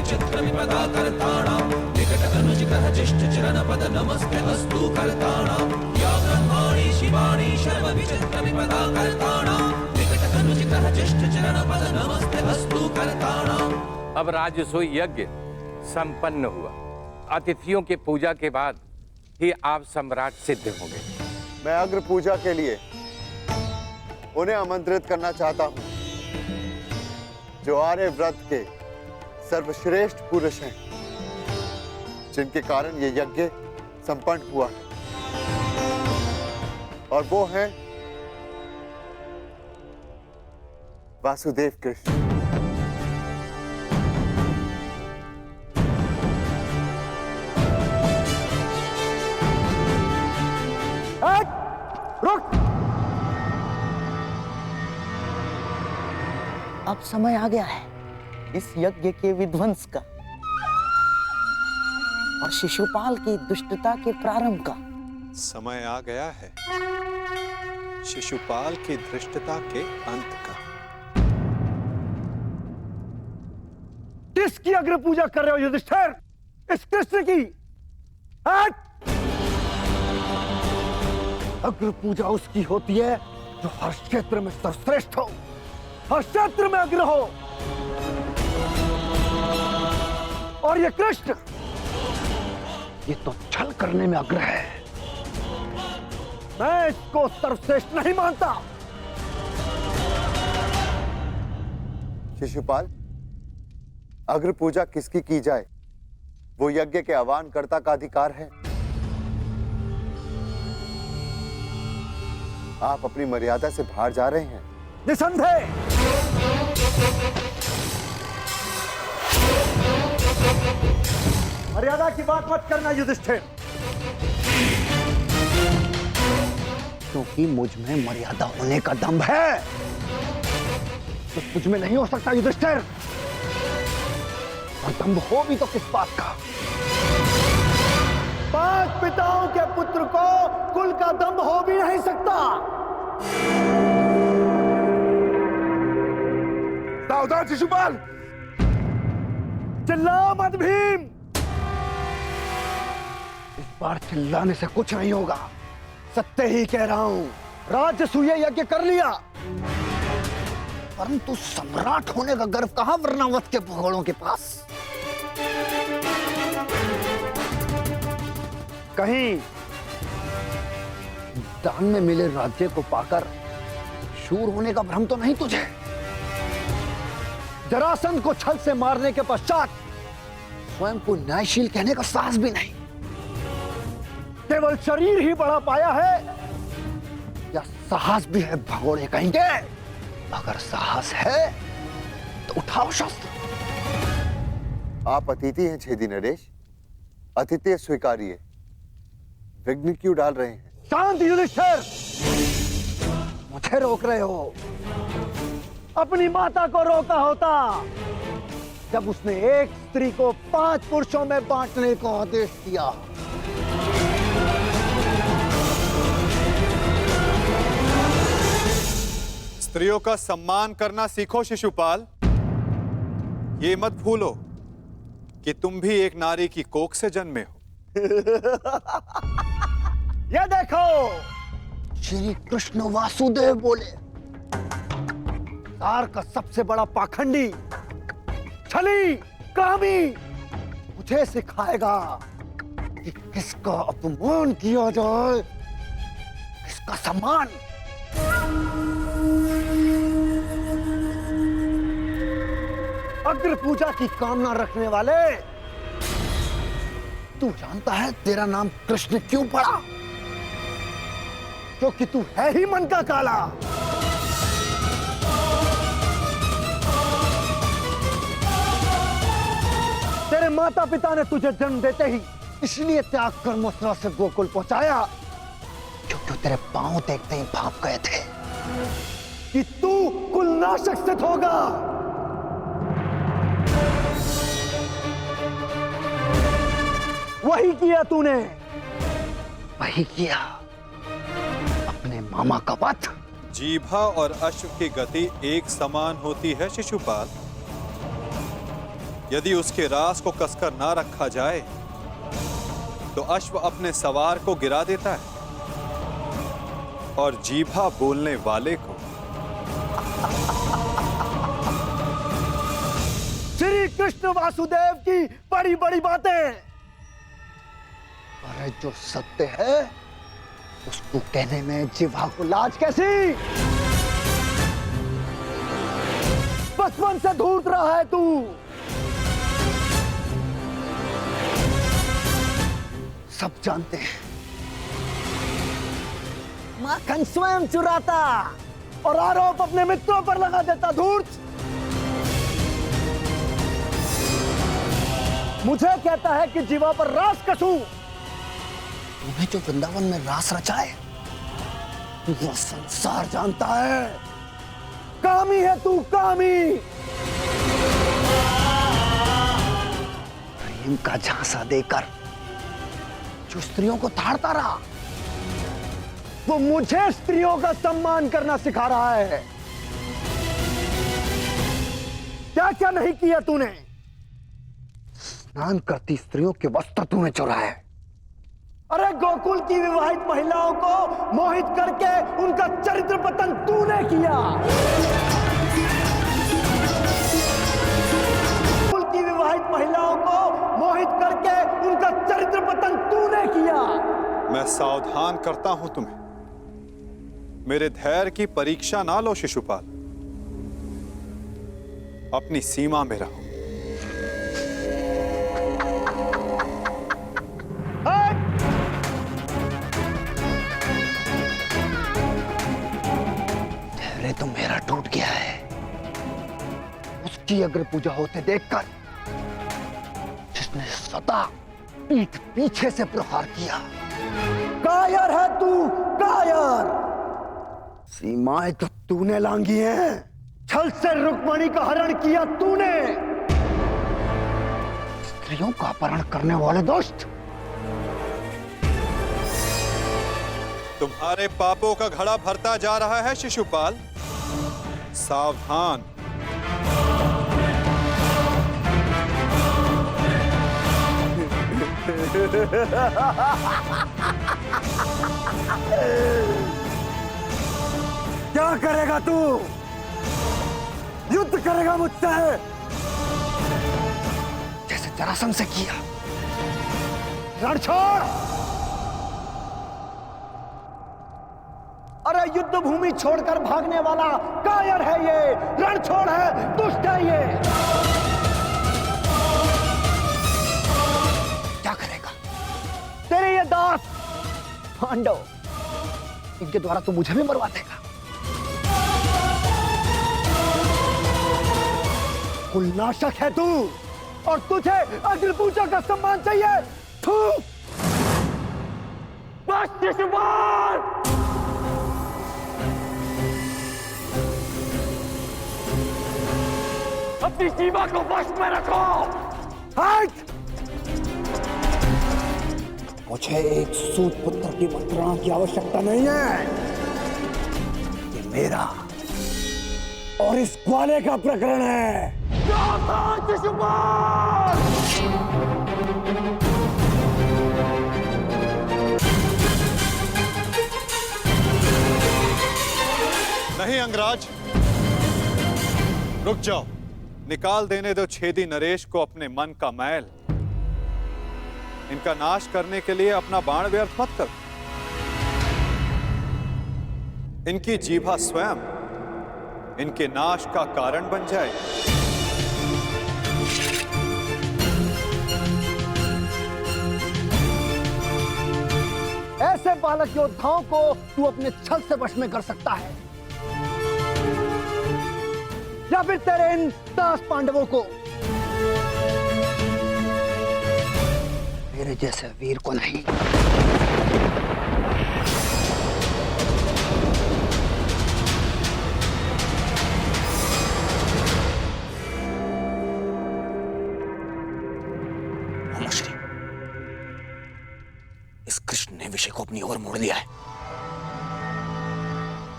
विचित्र विपदा कर्ताणां विकट अनुज ग्रह जिष्ट चरण पद नमस्ते अस्तु कर्ताणां या ब्रह्माणि शिवाणि सर्व विचित्र विपदा कर्ताणां विकट अनुज ग्रह जिष्ट चरण पद नमस्ते अस्तु कर्ताणां। अब राजसूय यज्ञ संपन्न हुआ। अतिथियों की पूजा के बाद ही आप सम्राट सिद्ध होंगे। मैं अग्र पूजा के लिए उन्हें आमंत्रित करना चाहता हूं जो आर्य व्रत के सर्वश्रेष्ठ पुरुष हैं, जिनके कारण ये यज्ञ संपन्न हुआ है, और वो हैं वासुदेव कृष्ण। रुक! अब समय आ गया है इस यज्ञ के विध्वंस का और शिशुपाल की दुष्टता के प्रारंभ का। समय आ गया है शिशुपाल की धृष्टता के अंत का। किसकी अग्र पूजा कर रहे हो युधिष्ठिर? इस कृष्ण की? अग्र पूजा उसकी होती है जो हर क्षेत्र में सर्वश्रेष्ठ हो, हर क्षेत्र में अग्र हो। और ये कृष्ण, ये तो छल करने में अग्र है। मैं इसको सर्वश्रेष्ठ नहीं मानता। शिशुपाल, अग्र पूजा किसकी की जाए, वो यज्ञ के आह्वानकर्ता का अधिकार है। आप अपनी मर्यादा से बाहर जा रहे हैं। निसंदेह। मर्यादा की बात मत करना युधिष्ठिर। क्योंकि मुझ में मर्यादा होने का दम्भ है, तो तुझ में नहीं हो सकता युधिष्ठिर। और दम्भ हो भी तो किस बात का? 5 पिताओं के पुत्र को कुल का दम्भ हो भी नहीं सकता। सावधान शिशुपाल, चिल्ला मत भीम। इस बार चिल्लाने से कुछ नहीं होगा, सत्य ही कह रहा हूं। राजसूय यज्ञ कर लिया, परंतु सम्राट होने का गर्व कहां वर्णावत के भगोड़ों के पास? कहीं दान में मिले राज्य को पाकर शूर होने का भ्रम तो नहीं तुझे? जरासंध को छल से मारने के पश्चात स्वयं को न्यायशील कहने का साहस भी नहीं। केवल शरीर ही बढ़ा पाया है या साहस भी है भगोड़े कहेंगे? अगर साहस है तो उठाओ शस्त्र। आप अतिथि हैं छेदी नरेश, अतिथि स्वीकारिए। विघ्न क्यों डाल रहे हैं? शांत युधिष्ठिर, मुझे रोक रहे हो। अपनी माता को रोका होता जब उसने एक स्त्री को 5 पुरुषों में बांटने का आदेश दिया। स्त्रियों का सम्मान करना सीखो शिशुपाल। ये मत भूलो कि तुम भी एक नारी की कोख से जन्मे हो। ये देखो, श्री कृष्ण वासुदेव बोले, तार का सबसे बड़ा पाखंडी, छली, कामी मुझे सिखाएगा कि किसका अपमान किया जाए, किसका सम्मान। अग्र पूजा की कामना रखने वाले, तू जानता है तेरा नाम कृष्ण क्यों पड़ा? क्योंकि तू है ही मन का काला। तेरे माता पिता ने तुझे जन्म देते ही इसलिए त्याग कर मथुरा से गोकुल पहुंचाया क्योंकि तेरे पांव देखते ही भाप गए थे कि तू कुलनाशक सिद्ध होगा। वही किया तूने, वही किया, अपने मामा का वध। जीभा और अश्व की गति एक समान होती है शिशुपाल। यदि उसके रास को कसकर ना रखा जाए तो अश्व अपने सवार को गिरा देता है और जीभा बोलने वाले को। श्री कृष्ण वासुदेव की बड़ी बड़ी बातें, अरे जो सत्य है उसको कहने में जिह्वा को लाज कैसी? बचपन से धूर्त रहा है तू। सब जानते हैं माखन स्वयं चुराता और आरोप अपने मित्रों पर लगा देता। धूर्त मुझे कहता है कि जीवा पर रास कसूं। तूने जो वृंदावन में रास रचा है वो संसार जानता है। कामी है तू, कामी। प्रेम का झांसा देकर जो स्त्रियों को ताड़ता रहा वो मुझे स्त्रियों का सम्मान करना सिखा रहा है। क्या क्या नहीं किया तूने? स्नान करती स्त्रियों के वस्त्र तूने चुराए। अरे गोकुल की विवाहित महिलाओं को मोहित करके उनका चरित्र पतन तूने किया। गोकुल की विवाहित महिलाओं को मोहित करके उनका चरित्र पतन तूने किया। मैं सावधान करता हूं तुम्हें, मेरे धैर्य की परीक्षा ना लो शिशुपाल, अपनी सीमा में रहो। धैर्य तो मेरा टूट गया है। उसकी अग्र पूजा होते देखकर जिसने सदा पीठ पीछे से प्रहार किया। कायर है तू, कायर। सीमाएं तो तूने लांघी हैं। छल से रुक्मणी का हरण किया तूने। स्त्रियों का अपहरण करने वाले दुष्ट। तुम्हारे पापों का घड़ा भरता जा रहा है शिशुपाल, सावधान। क्या करेगा तू? युद्ध करेगा मुझसे जैसे जरासंध से किया? रण छोड़। अरे युद्ध भूमि छोड़कर भागने वाला कायर है ये, रण छोड़ है, दुष्ट है ये। क्या करेगा तेरे ये दास पांडव? इनके द्वारा तो मुझे भी मरवा देगा। कुलनाशक है तू और तुझे अग्नि पूजा का सम्मान चाहिए। थू। बस शिशुपाल। अपनी सीमा को वश में रखो। हट। मुझे एक सूत पुत्र की मंत्रणा की आवश्यकता नहीं है। ये मेरा और इस ग्वाले का प्रकरण है। नहीं अंगराज, रुक जाओ। निकाल देने दो छेदी नरेश को अपने मन का मैल। इनका नाश करने के लिए अपना बाण व्यर्थ मत कर। इनकी जीभा स्वयं इनके नाश का कारण बन जाए। ऐसे बालक योद्धाओं को तू अपने छल से वश में कर सकता है या फिर तेरे इन दास पांडवों को। मेरे जैसे वीर को नहीं। श्री, इस कृष्ण ने विषय को अपनी ओर मोड़ लिया है।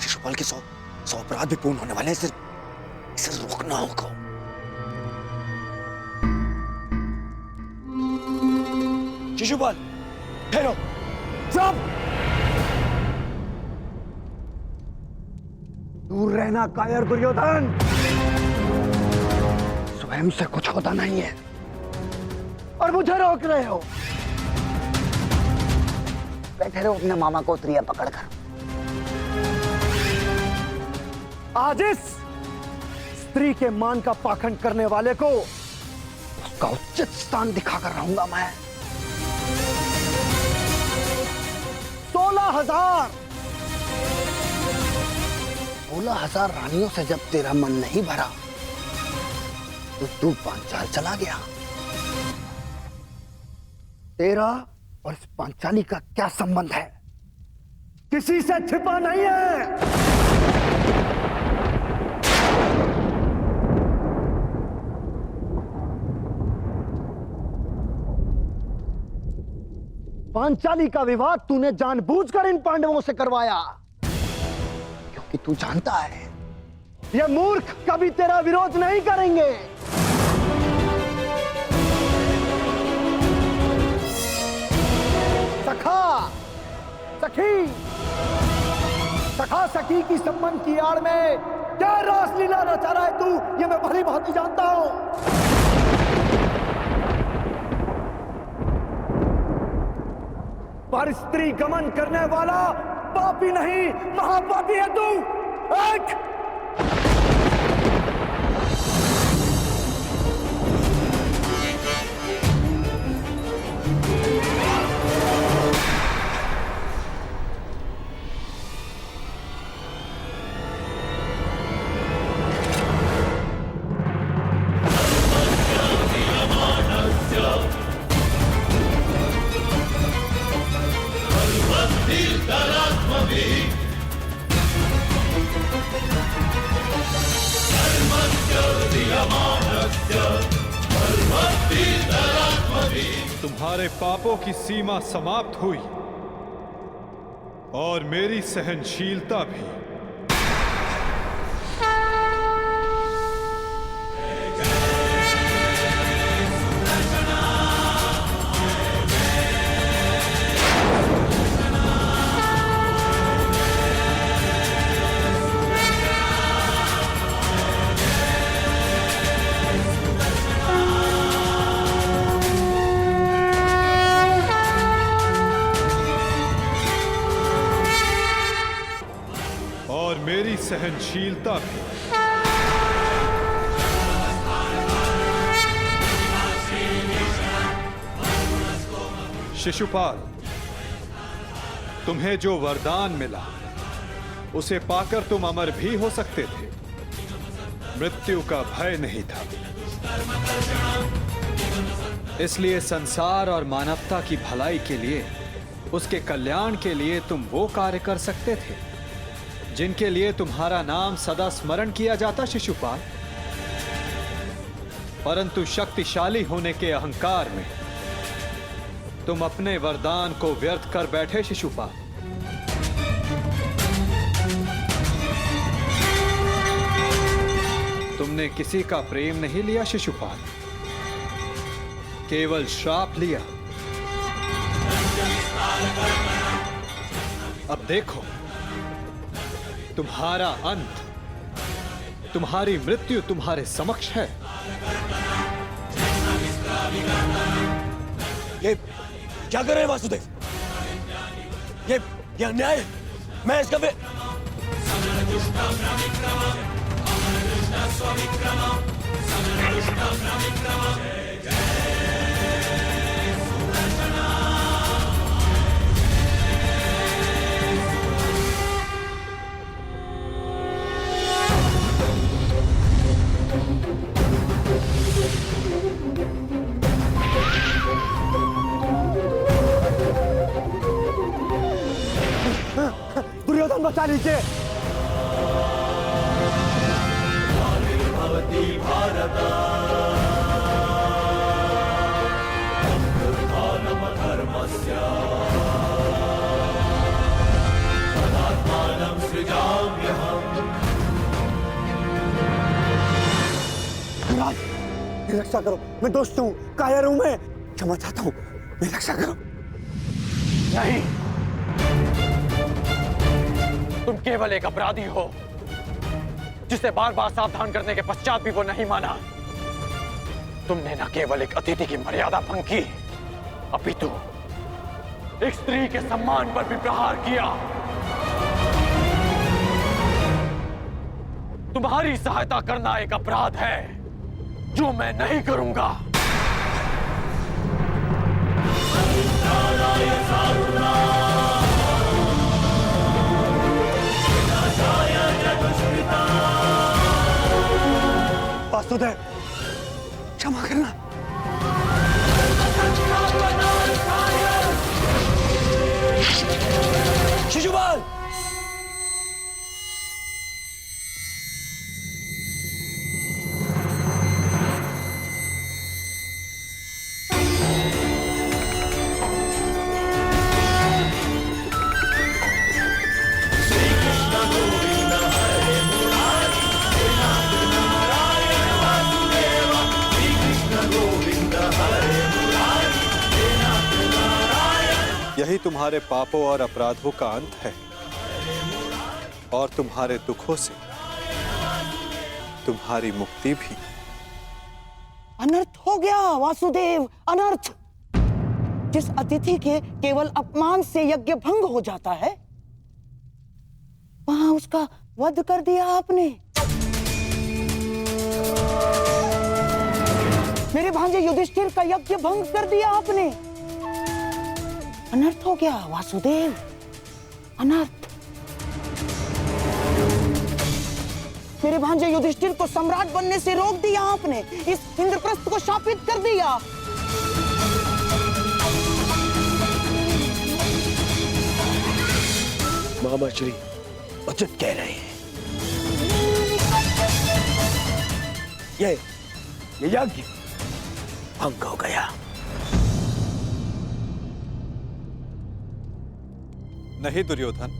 शिशुपाल के 100 अपराध भी पूर्ण होने वाले हैं। इसे रोकना होगा। शिशुपाल ठहरो। चुप! दूर रहना कायर दुर्योधन। स्वयं से कुछ होता नहीं है और मुझे रोक रहे हो। बैठे रहो अपने मामा को उतरिया पकड़कर। आज इस स्त्री के मान का पाखंड करने वाले को उसका उचित स्थान दिखाकर रहूंगा मैं। 16,000 16,000 रानियों से जब तेरा मन नहीं भरा तो तू पांचाल चला गया। तेरा और इस पांचाली का क्या संबंध है? किसी से छिपा नहीं है। पांचाली का विवाह तूने जानबूझकर इन पांडवों से करवाया, क्योंकि तू जानता है ये मूर्ख कभी तेरा विरोध नहीं करेंगे। सखा सखी सखा सखी की संबंध की आड़ में क्या रासलीला रचा रहा है तू, ये मैं भली भांति जानता हूं। पर स्त्री गमन करने वाला पापी नहीं महापापी है तू। एक तुम्हारे पापों की सीमा समाप्त हुई और मेरी सहनशीलता भी। और मेरी सहनशीलता भी। शिशुपाल, तुम्हें जो वरदान मिला उसे पाकर तुम अमर भी हो सकते थे। मृत्यु का भय नहीं था। इसलिए संसार और मानवता की भलाई के लिए, उसके कल्याण के लिए तुम वो कार्य कर सकते थे जिनके लिए तुम्हारा नाम सदा स्मरण किया जाता शिशुपाल। परंतु शक्तिशाली होने के अहंकार में तुम अपने वरदान को व्यर्थ कर बैठे शिशुपाल। तुमने किसी का प्रेम नहीं लिया शिशुपाल, केवल श्राप लिया। अब देखो, तुम्हारा अंत, तुम्हारी मृत्यु तुम्हारे समक्ष है। ये क्या कर रहे हैं वासुदेव? ये अन्याय है। मैं इसका दुर्योधन बचा लीजिए। रक्षा करो, मैं दोस्त हूँ, कायर हूँ मैं। क्षमा चाहता हूँ, मेरी रक्षा करो। नहीं, तुम केवल एक अपराधी हो जिसे बार बार सावधान करने के पश्चात भी वो नहीं माना। तुमने न केवल एक अतिथि की मर्यादा भंग की, अपितु एक स्त्री के सम्मान पर भी प्रहार किया। तुम्हारी सहायता करना एक अपराध है जो मैं नहीं करूंगा। वासुदेव, क्षमा करना। शिशुपाल, यही तुम्हारे पापों और अपराधों का अंत है, और तुम्हारे दुखों से तुम्हारी मुक्ति भी। अनर्थ हो गया वासुदेव, अनर्थ। जिस अतिथि के केवल अपमान से यज्ञ भंग हो जाता है, वहां उसका वध कर दिया आपने। मेरे भांजे युधिष्ठिर का यज्ञ भंग कर दिया आपने। अनर्थ हो गया वासुदेव, अनर्थ। मेरे भांजे युधिष्ठिर को सम्राट बनने से रोक दिया आपने, इस इंद्रप्रस्थ को शापित कर दिया। मामा श्री उचित कह रहे हैं। ये यज्ञ भंग हो गया। नहीं दुर्योधन,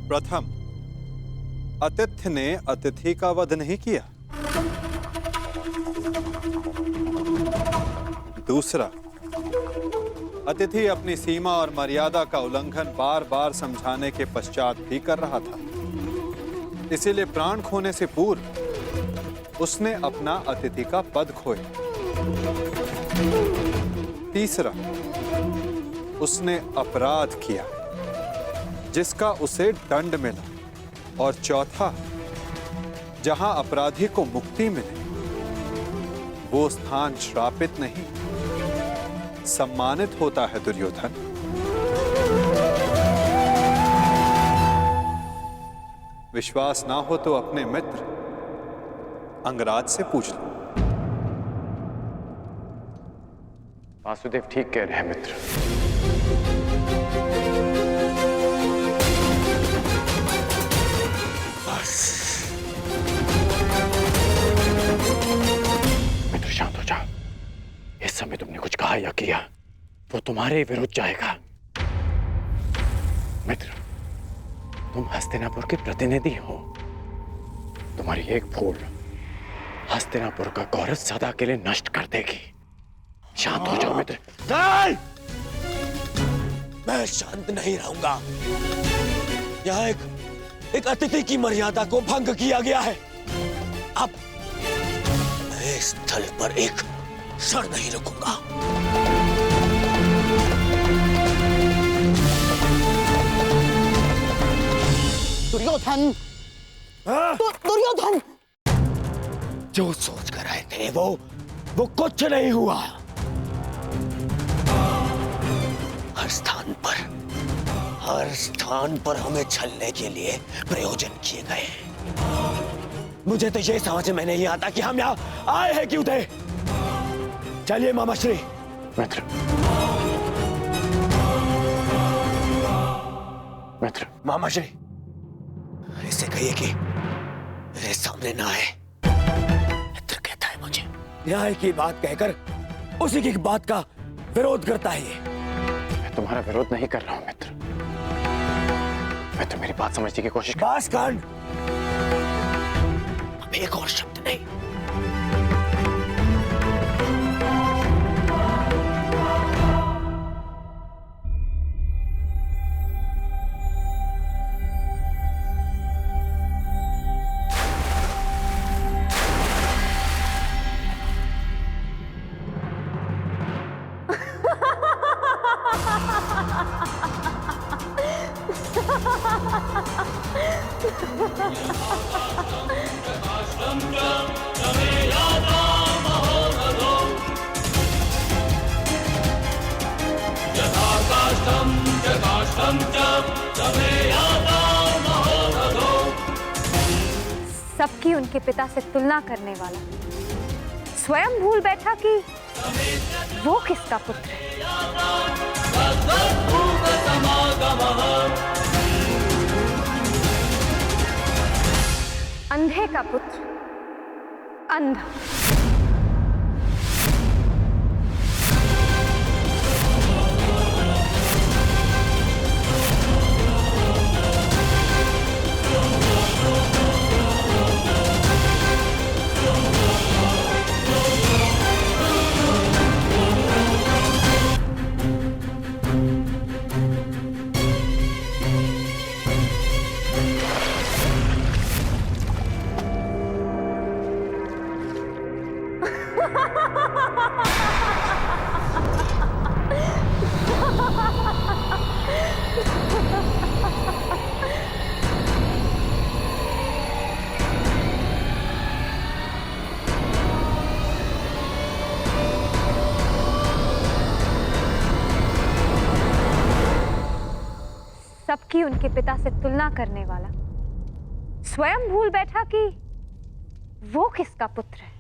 प्रथम अतिथि ने अतिथि का वध नहीं किया। दूसरा, अतिथि अपनी सीमा और मर्यादा का उल्लंघन बार बार समझाने के पश्चात भी कर रहा था, इसीलिए प्राण खोने से पूर्व उसने अपना अतिथि का पद खोया। तीसरा, उसने अपराध किया जिसका उसे दंड मिला। और चौथा, जहां अपराधी को मुक्ति मिले वो स्थान श्रापित नहीं, सम्मानित होता है दुर्योधन। विश्वास ना हो तो अपने मित्र अंगराज से पूछ लो। वासुदेव ठीक कह रहे हैं मित्र। मित्र शांत हो जाओ। इस समय तुमने कुछ कहा या किया वो तुम्हारे विरुद्ध जाएगा। मित्र, तुम हस्तिनापुर के प्रतिनिधि हो। तुम्हारी एक भूल हस्तिनापुर का गौरव सदा के लिए नष्ट कर देगी। शांत हो जाओ मित्र। नहीं, मैं शांत नहीं रहूंगा। यहाँ एक अतिथि की मर्यादा को भंग किया गया है। अब मैं इस स्थल पर एक क्षण नहीं रुकूंगा। दुर्योधन, दुर्योधन, जो सोच कर आए थे वो कुछ नहीं हुआ। हर स्थान पर हमें छलने के लिए प्रयोजन किए गए। मुझे तो ये समझ में नहीं आता कि हम यहाँ आए हैं क्यों थे। चलिए मामाश्री। मित्र, मित्र, मामाश्री, इसे कहिए कि मेरे सामने ना आए। मित्र कहता है मुझे। न्याय की बात कहकर उसी की बात का विरोध करता है ये। मैं तुम्हारा विरोध नहीं कर रहा हूं मित्र। मैं तो मेरी बात समझने की कोशिश बस कांड। अब एक और शब्द नहीं। सबकी उनके पिता से तुलना करने वाला स्वयं भूल बैठा कि वो किसका पुत्र है। अंधे का पुत्र अंधा। सबकी उनके पिता से तुलना करने वाला स्वयं भूल बैठा कि वो किसका पुत्र है।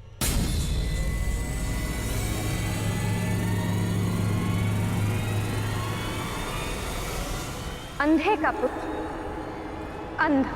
अंधे का पुत्र अंधा।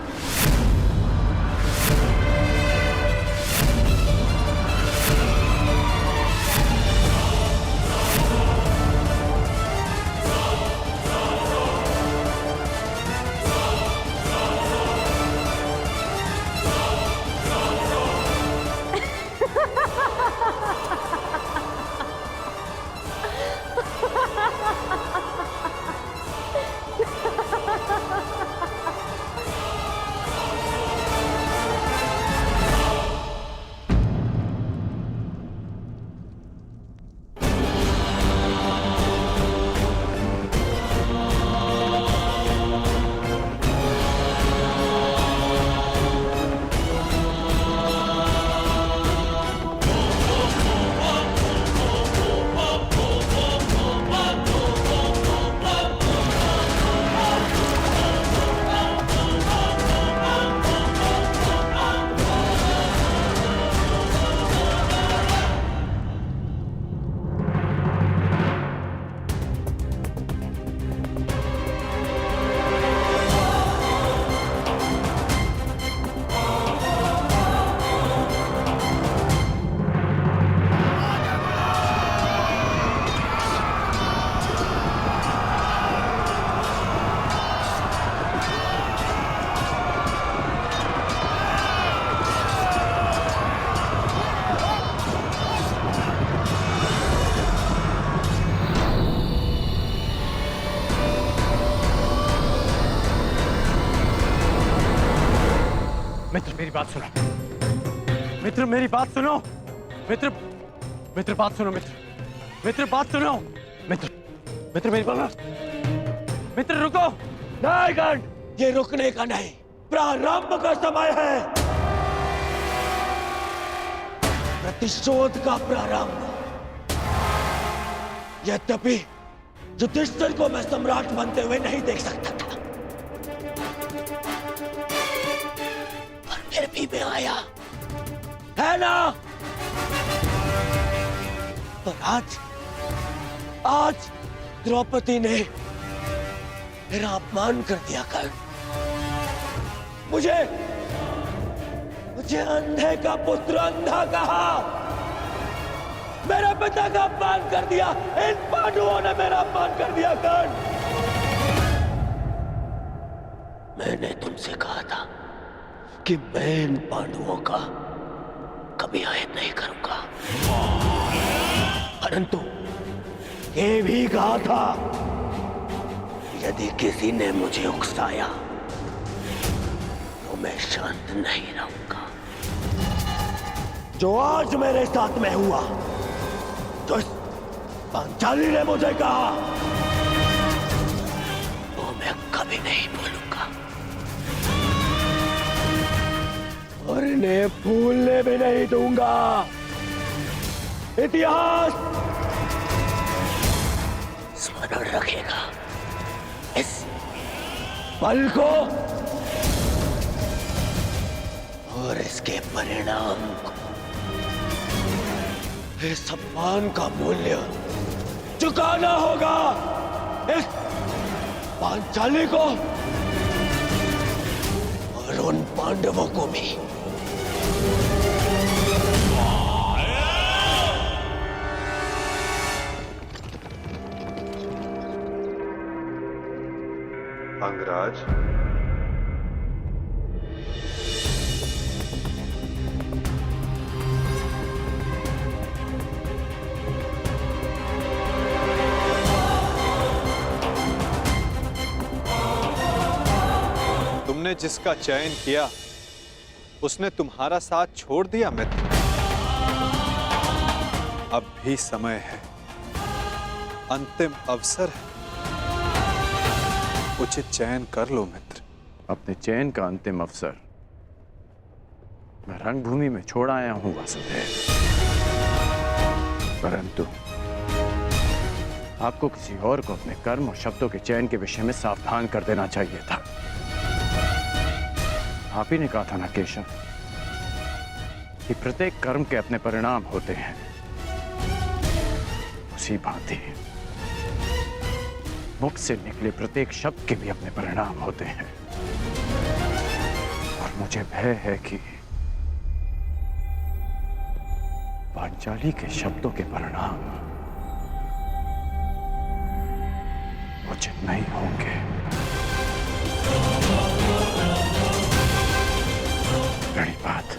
मित्र मेरी बात सुनो। मित्र मेरी बात सुनो। मित्र मित्र बात सुनो। मित्र मित्र बात सुनो। मित्र मित्र मेरी बात। मित्र रुको। नहीं गण, ये रुकने का नहीं, प्रारंभ का समय है। प्रतिशोध का प्रारंभ। यद्यपि युधिष्ठिर को मैं सम्राट बनते हुए नहीं देख सकता था, फिर भी मैं आया, है ना? पर आज द्रौपदी ने मेरा अपमान कर दिया। कर्ण, मुझे अंधे का पुत्र अंधा कहा, मेरे पिता का अपमान कर दिया। इन पांडवों ने मेरा अपमान कर दिया। कर्ण, मैंने तुमसे कहा था कि मैं इन पांडवों का कभी आयत नहीं करूंगा, परंतु ये भी कहा था यदि किसी ने मुझे उकसाया तो मैं शांत नहीं रहूंगा। जो आज मेरे साथ में हुआ, जो पांचाली ने मुझे कहा, वो मैं कभी नहीं भूलूंगा। और इन इन्हें भूलने भी नहीं दूंगा। इतिहास स्मरण रखेगा इस पल को और इसके परिणाम को। इस सम्मान का मूल्य चुकाना होगा इस पांचाली को और उन पांडवों को भी। अंगराज, तुमने जिसका चयन किया उसने तुम्हारा साथ छोड़ दिया मित्र। अब भी समय है, अंतिम अवसर है, उचित चयन कर लो मित्र। अपने चयन का अंतिम अवसर मैं रंगभूमि में छोड़ आया हूं वासुदेव, परंतु आपको किसी और को अपने कर्म और शब्दों के चयन के विषय में सावधान कर देना चाहिए था। आप ही ने कहा था ना केशव कि प्रत्येक कर्म के अपने परिणाम होते हैं, उसी भांति मुख से निकले प्रत्येक शब्द के भी अपने परिणाम होते हैं। और मुझे भय है कि पांचाली के शब्दों के परिणाम उचित नहीं होंगे। बड़ी बात।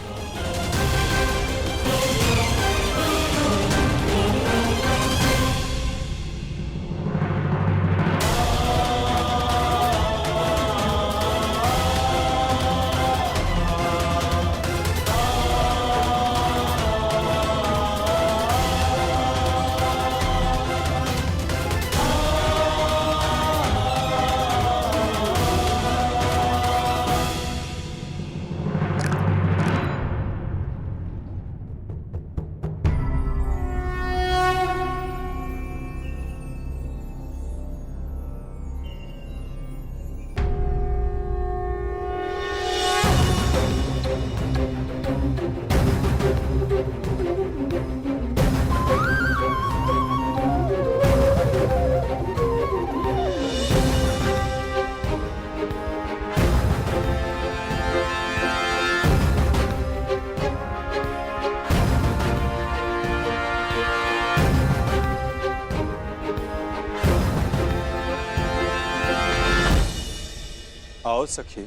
आओ सखी।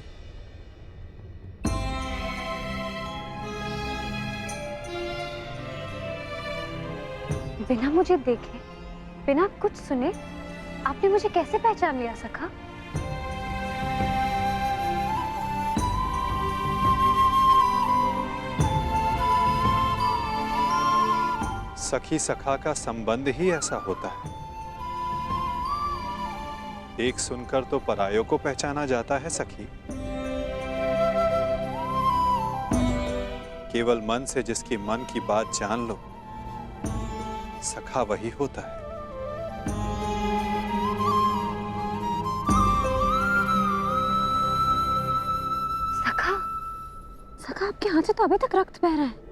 बिना मुझे देखे, बिना कुछ सुने आपने मुझे कैसे पहचान लिया सखा? सखी सखा का संबंध ही ऐसा होता है, एक सुनकर तो परायों को पहचाना जाता है सखी। केवल मन से जिसकी मन की बात जान लो, सखा वही होता है। सखा, सखा आपके हाथ से तो अभी तक रक्त बह रहा है।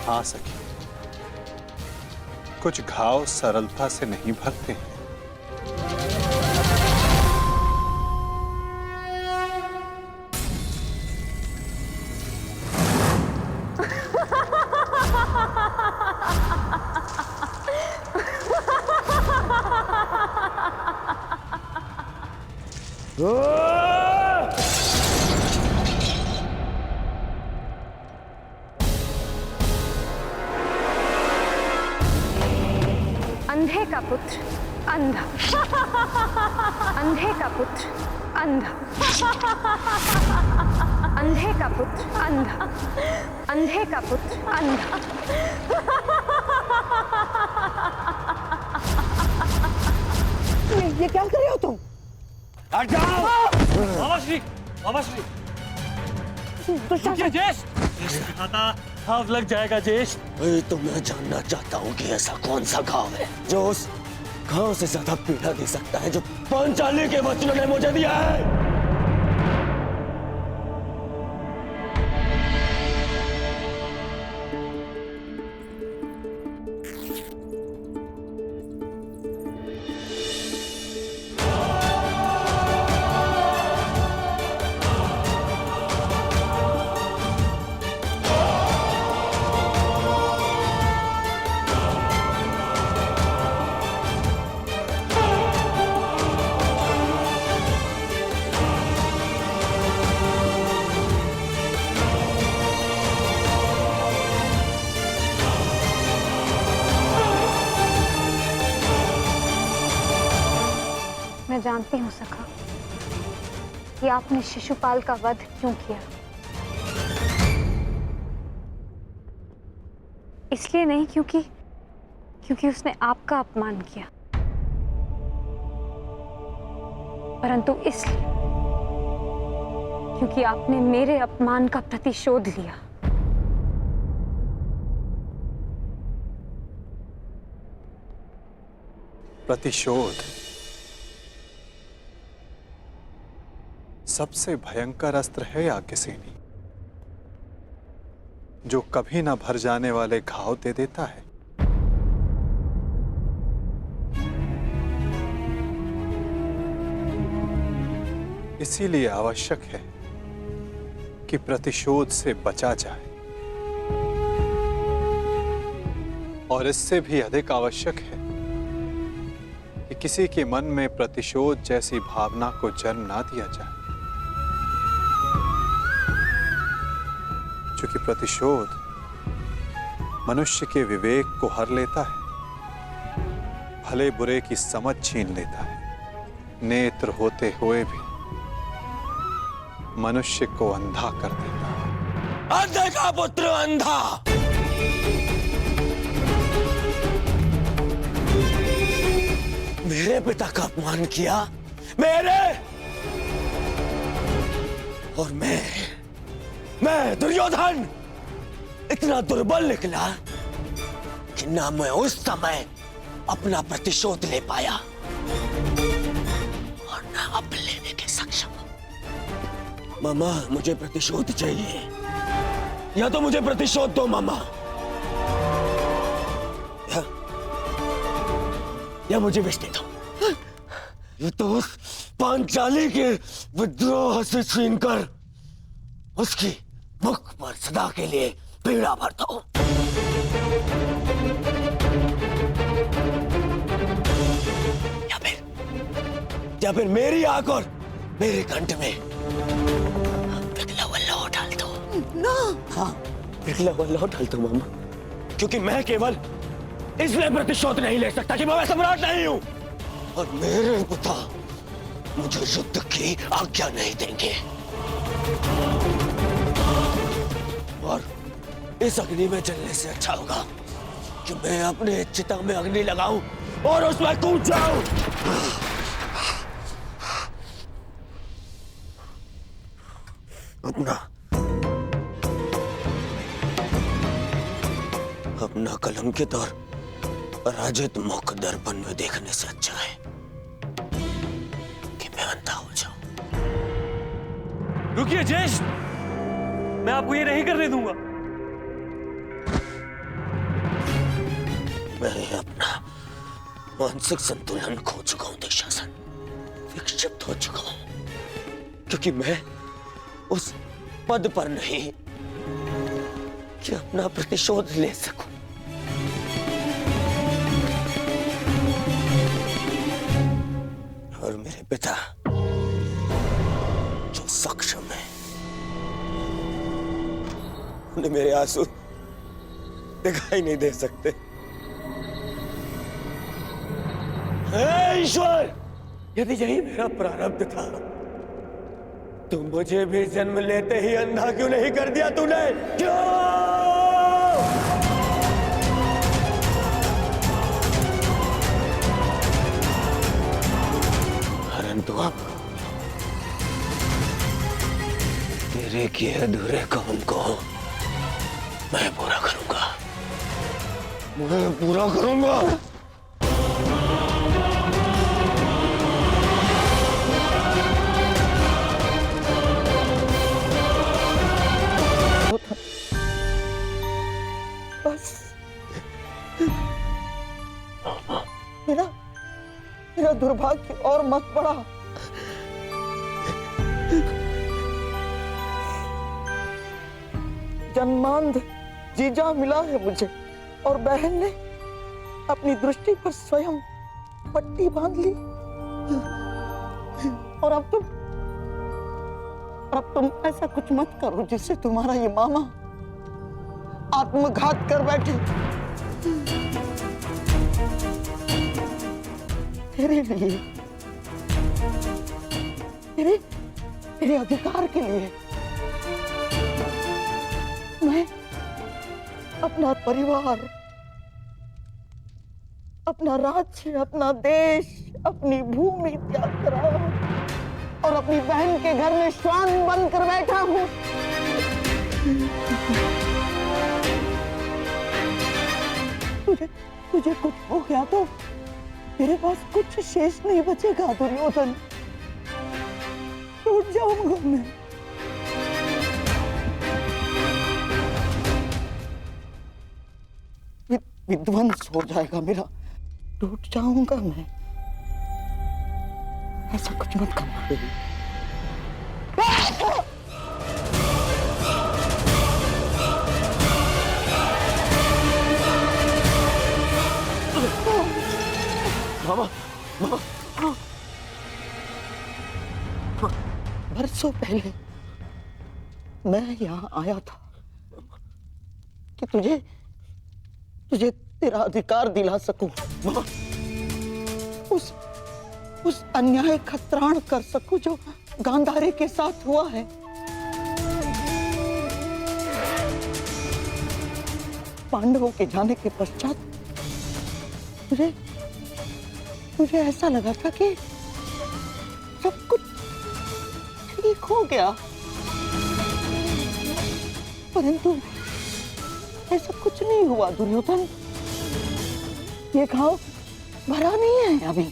हाँ सखी, कुछ घाव सरलता से नहीं भरते हैं। अंधे का पुत्र अंधा। अंधे का पुत्र अंधा, अंधे का पुत्र अंधा, अंधे का पुत्र अंधा। ये क्या कर रहे हो तुम? हट जाओ। बाबा श्री, बाबा श्री। रुकिए जेश। खाता घाव लग जाएगा जेश। तो मैं जानना चाहता हूँ कि ऐसा कौन सा घाव है जो उस घाव से ज्यादा पीड़ा दे सकता है जो पांचाली के बच्चों ने मुझे दिया है। मैं जानती हूँ सखा कि आपने शिशुपाल का वध क्यों किया। इसलिए नहीं क्योंकि उसने आपका अपमान किया, परंतु इसलिए क्योंकि आपने मेरे अपमान का प्रतिशोध लिया। प्रतिशोध सबसे भयंकर अस्त्र है याज्ञसेनी, जो कभी ना भर जाने वाले घाव दे देता है। इसीलिए आवश्यक है कि प्रतिशोध से बचा जाए, और इससे भी अधिक आवश्यक है कि किसी के मन में प्रतिशोध जैसी भावना को जन्म ना दिया जाए, क्योंकि प्रतिशोध मनुष्य के विवेक को हर लेता है, भले बुरे की समझ छीन लेता है, नेत्र होते हुए भी मनुष्य को अंधा कर देता है। अंधे का पुत्र अंधा। मेरे पिता का अपमान किया, मेरे, और मैं दुर्योधन इतना दुर्बल निकला कि ना मैं उस समय अपना प्रतिशोध ले पाया और ना अब लेने के सक्षम। मामा, मुझे प्रतिशोध चाहिए, या तो मुझे प्रतिशोध दो मामा, या मुझे विष दे दो। ये तो उस पांचाली के विद्रोह से छीनकर उसकी मुख पर सदा के लिए पीड़ा भरता हूं। या फिर मेरी आंख और मेरे कंठ में पिघला हुआ लौह डाल दो ना। हाँ, पिघला हुआ लौह डाल दो मामा, क्योंकि मैं केवल इसलिए प्रतिशोध नहीं ले सकता कि मैं सम्राट नहीं हूं, और मेरे पिता मुझे युद्ध की आज्ञा नहीं देंगे। और इस अग्नि में जलने से अच्छा होगा कि मैं अपने चिता में अग्नि लगाऊं और उसमें कूद जाऊं। अपना कलंकित और पराजित मुख दर्पण में देखने से अच्छा है कि मैं अंधा हो जाऊं। रुकिए जेश, मैं आपको ये नहीं करने दूंगा। मैं अपना मानसिक संतुलन खो चुका हूं दुशासन, विक्षिप्त हो चुका हूं, क्योंकि मैं उस पद पर नहीं कि अपना प्रतिशोध ले सकूं। और मेरे पिता जो सक्षम है, उन्हें मेरे आंसू दिखाई नहीं दे सकते। हे ईश्वर, यदि यही मेरा प्रारब्ध था तो मुझे भी जन्म लेते ही अंधा क्यों नहीं कर दिया तूने? क्यों? परंतु अब तेरे किए अधूरे काम को मैं पूरा करूंगा, मैं पूरा करूंगा। बस मेरा दुर्भाग्य और मत बढ़ा। जन्मांध जीजा मिला है मुझे और बहन ने अपनी दृष्टि पर स्वयं पट्टी बांध ली। और अब तुम ऐसा कुछ मत करो जिससे तुम्हारा ये मामा आत्मघात कर बैठे। तेरे लिए, तेरे अधिकार के लिए मैं अपना परिवार, अपना राज्य, अपना देश, अपनी भूमि त्याग कर आया हूं और अपनी बहन के घर में श्वान बनकर बैठा हूं। तुझे कुछ हो गया तो तेरे पास कुछ शेष नहीं बचेगा दुर्योधन। टूट जाऊंगा मैं। विध्वंस हो जाएगा मेरा, टूट जाऊंगा मैं। ऐसा कुछ मत करना। मामा, बरसों पहले मैं यहाँ आया था कि तुझे तेरा अधिकार दिला सकूं, उस अन्याय का त्राण कर सकूं जो गांधारी के साथ हुआ है। पांडवों के जाने के पश्चात मुझे ऐसा लगा था कि सब कुछ ठीक हो गया, परंतु ऐसा कुछ नहीं हुआ दुर्योधन। ये घाव भरा नहीं है अभी,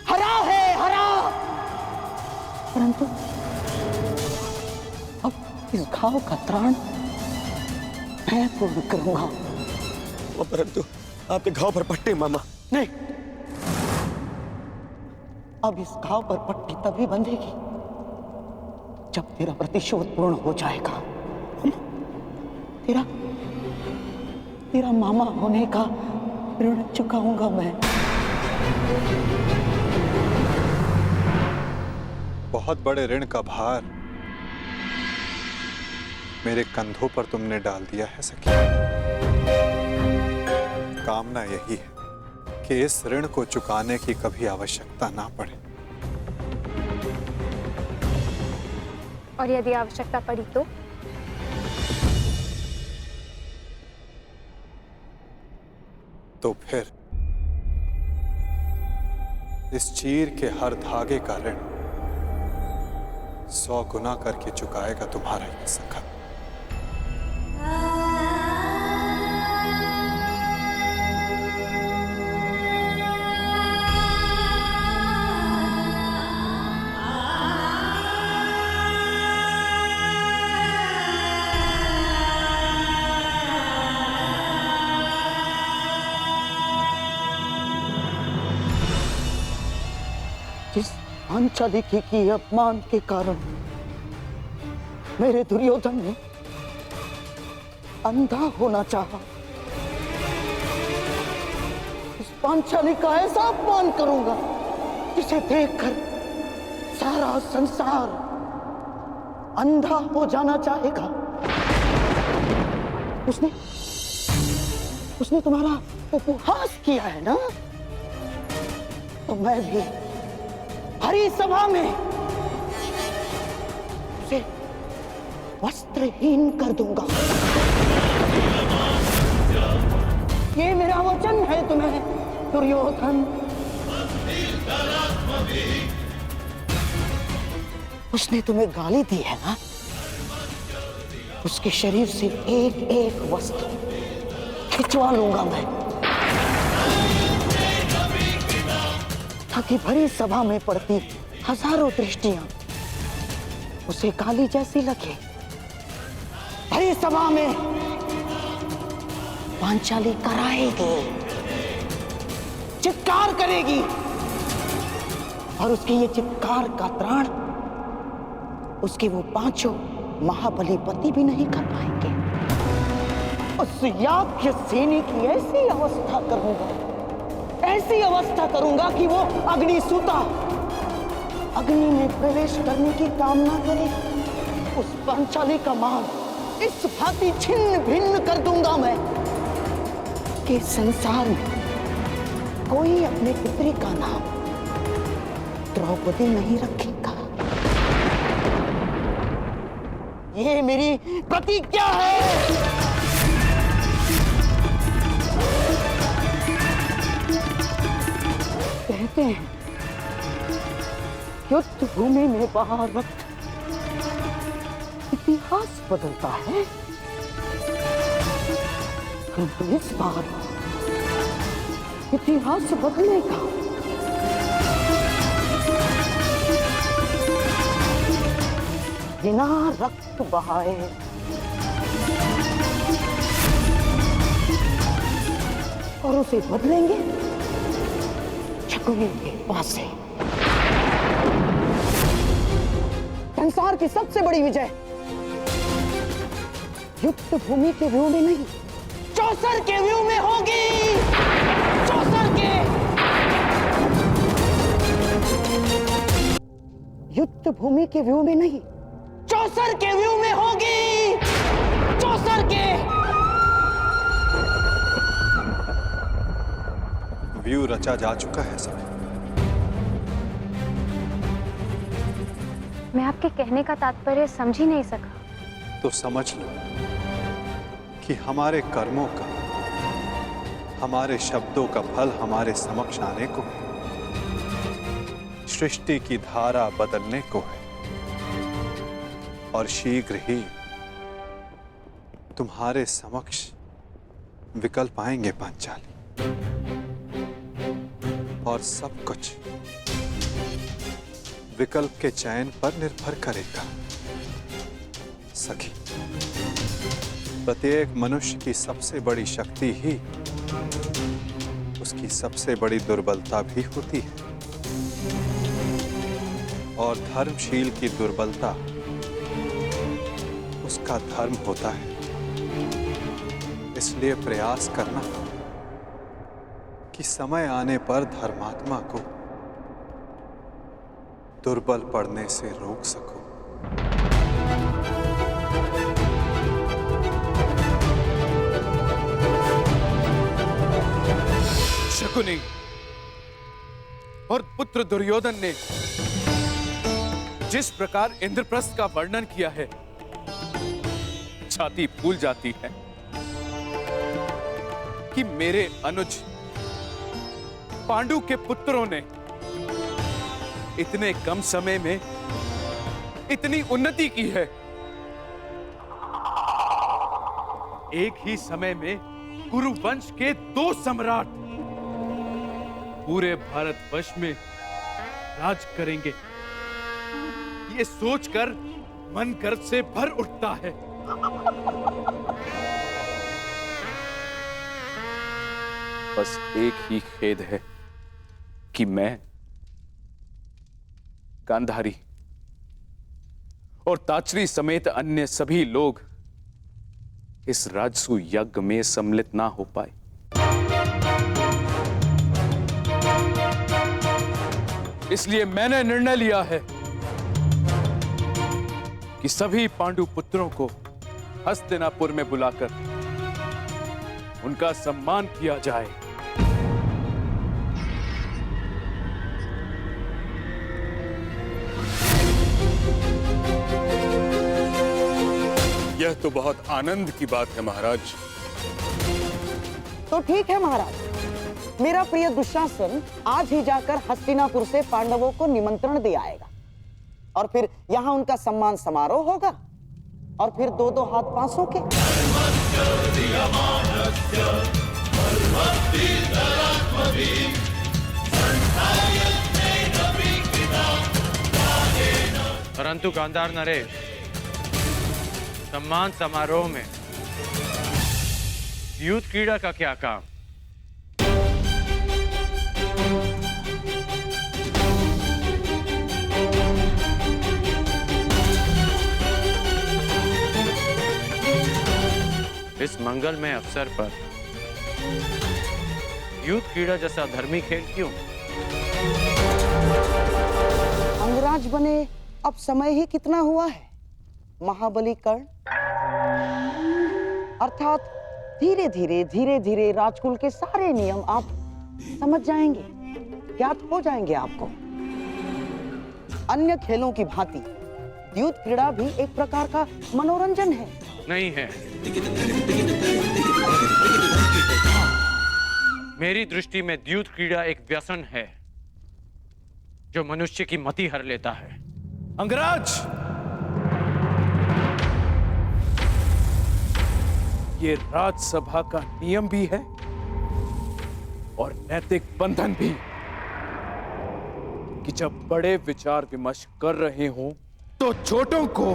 हरा है, हरा। परंतु अब इस घाव का त्राण मैं पूर्ण करूंगा। परंतु आपके घाव पर पट्टी मामा। नहीं, अब इस घाव पर पट्टी तभी बंधेगी जब तेरा प्रतिशोध पूर्ण हो जाएगा। तेरा मामा होने का ऋण चुकाऊंगा मैं। बहुत बड़े ऋण का भार मेरे कंधों पर तुमने डाल दिया है सखी। कामना यही है कि इस ऋण को चुकाने की कभी आवश्यकता ना पड़े। और यदि आवश्यकता पड़ी तो फिर इस चीर के हर धागे का ऋण 100 गुना करके चुकाएगा तुम्हारा ये सखा। जिस पांचालिकी की अपमान के कारण मेरे दुर्योधन ने अंधा होना चाहा, इस पांचाली का ऐसा अपमान करूंगा जिसे देखकर सारा संसार अंधा हो जाना चाहेगा। उसने तुम्हारा उपहास किया है ना? तो मैं भी हरी सभा में उसे वस्त्रहीन कर दूंगा। ये मेरा वचन है तुम्हें दुर्योधन। उसने तुम्हें गाली दी है ना, उसके शरीर से एक एक वस्त्र खिंचवा लूंगा मैं, ताकि भरी सभा में पड़ती हजारों दृष्टियां उसे काली जैसी लगे। भरी सभा में पांचाली कराएगी, चित्कार करेगी, और उसके ये चित्कार का त्राण उसके वो पांचों महाबली पति भी नहीं कर पाएंगे। उस याज्ञ सेनी की ऐसी अवस्था करूंगा, ऐसी अवस्था करूंगा कि वो अग्निसूता अग्नि में प्रवेश करने की कामना करे। उस पांचाली का मान इस भांति छिन्न भिन्न कर दूंगा मैं कि संसार में कोई अपने पितरी का नाम द्रौपदी नहीं रखेगा। ये मेरी प्रतिज्ञा है। कहते हैं युद्ध भूमि में बाहर रक्त इतिहास बदलता है, परंतु इस बार इतिहास बदलेगा। बिना रक्त बहाए और उसे बदलेंगे शकुनी के पास से। संसार की सबसे बड़ी विजय युद्ध भूमि के व्यू में नहीं, चौसर के व्यू में होगी। चौसर के युद्ध भूमि के व्यू में नहीं, चौसर के व्यू में होगी। चौसर के व्यू रचा जा चुका है सब। मैं आपके कहने का तात्पर्य समझ ही नहीं सका। तो समझ लो कि हमारे कर्मों का, हमारे शब्दों का फल हमारे समक्ष आने को, सृष्टि की धारा बदलने को है, और शीघ्र ही तुम्हारे समक्ष विकल्प आएंगे पांचाली, और सब कुछ विकल्प के चयन पर निर्भर करेगा। सखी, प्रत्येक मनुष्य की सबसे बड़ी शक्ति ही उसकी सबसे बड़ी दुर्बलता भी होती है, और धर्मशील की दुर्बलता उसका धर्म होता है। इसलिए प्रयास करना कि समय आने पर धर्मात्मा को दुर्बल पड़ने से रोक सको। शकुनी और पुत्र दुर्योधन ने जिस प्रकार इंद्रप्रस्थ का वर्णन किया है, छाती फूल जाती है कि मेरे अनुज पांडु के पुत्रों ने इतने कम समय में इतनी उन्नति की है। एक ही समय में कुरु वंश के 2 सम्राट पूरे भारतवर्ष में राज करेंगे। ये सोचकर मन गर्व से भर उठता है। बस एक ही खेद है कि मैं गांधारी और ताचरी समेत अन्य सभी लोग इस राजसू यज्ञ में सम्मिलित ना हो पाए। इसलिए मैंने निर्णय लिया है कि सभी पांडु पुत्रों को हस्तिनापुर में बुलाकर उनका सम्मान किया जाए। यह तो बहुत आनंद की बात है महाराज। तो ठीक है महाराज, मेरा प्रिय दुशासन आज ही जाकर हस्तिनापुर से पांडवों को निमंत्रण दे आएगा और फिर यहाँ उनका सम्मान समारोह होगा और फिर 2-2 हाथ पांसों के। परंतु गांधार नरेश, सम्मान समारोह में युद्ध क्रीड़ा का क्या काम? इस मंगलमय अवसर पर युद्ध क्रीड़ा जैसा धर्मी खेल क्यों? अंगराज बने अब समय ही कितना हुआ है महाबली कर्ण, अर्थात धीरे धीरे राजकुल के सारे नियम आप समझ जाएंगे, ज्ञात हो जाएंगे आपको। अन्य खेलों की भांति युद्ध क्रीड़ा भी एक प्रकार का मनोरंजन है। नहीं है। मेरी दृष्टि में युद्ध क्रीड़ा एक व्यसन है जो मनुष्य की मति हर लेता है। अंगराज, ये राजसभा का नियम भी है और नैतिक बंधन भी कि जब बड़े विचार विमर्श कर रहे हों तो छोटों को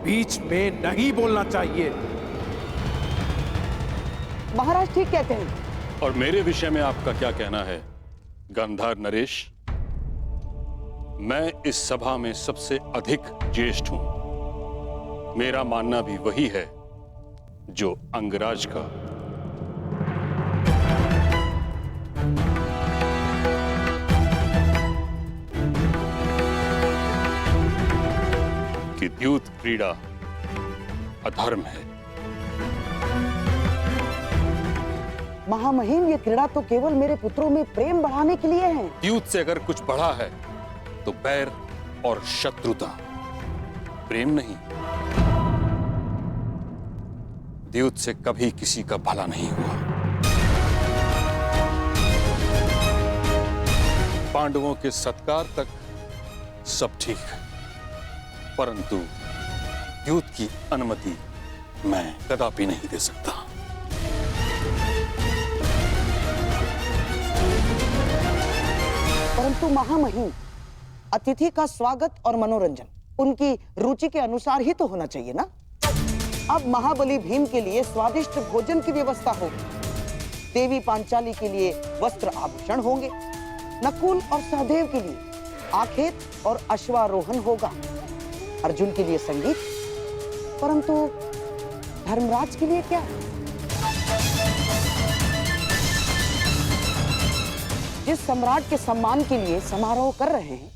बीच में नहीं बोलना चाहिए। महाराज ठीक कहते हैं। और मेरे विषय में आपका क्या कहना है गांधार नरेश? मैं इस सभा में सबसे अधिक ज्येष्ठ हूं। मेरा मानना भी वही है जो अंगराज का। कि युद्ध क्रीड़ा अधर्म है। महामहिम, ये क्रीड़ा तो केवल मेरे पुत्रों में प्रेम बढ़ाने के लिए है। युद्ध से अगर कुछ बढ़ा है तो बैर और शत्रुता, प्रेम नहीं। युद्ध से कभी किसी का भला नहीं हुआ। पांडवों के सत्कार तक सब ठीक है, परंतु युद्ध की अनुमति मैं कदापि नहीं दे सकता। परंतु महामहिम, अतिथि का स्वागत और मनोरंजन उनकी रुचि के अनुसार ही तो होना चाहिए ना। अब महाबली भीम के लिए स्वादिष्ट भोजन की व्यवस्था होगी, देवी पांचाली के लिए वस्त्र आभूषण होंगे, नकुल और सहदेव के लिए आखेट और अश्वारोहण होगा, अर्जुन के लिए संगीत, परंतु धर्मराज के लिए क्या? जिस सम्राट के सम्मान के लिए समारोह कर रहे हैं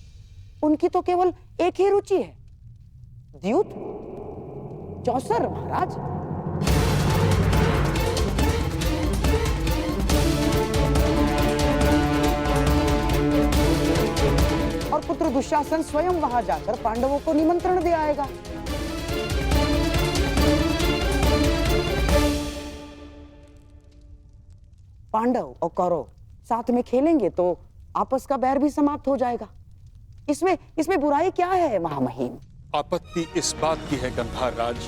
उनकी तो केवल एक ही रुचि है, द्यूत चौसर महाराज। और पुत्र दुशासन स्वयं वहां जाकर पांडवों को निमंत्रण दे आएगा। पांडव और कौरव साथ में खेलेंगे तो आपस का बैर भी समाप्त हो जाएगा। इसमें बुराई क्या है महामहिम? आपत्ति इस बात की है गंधार राज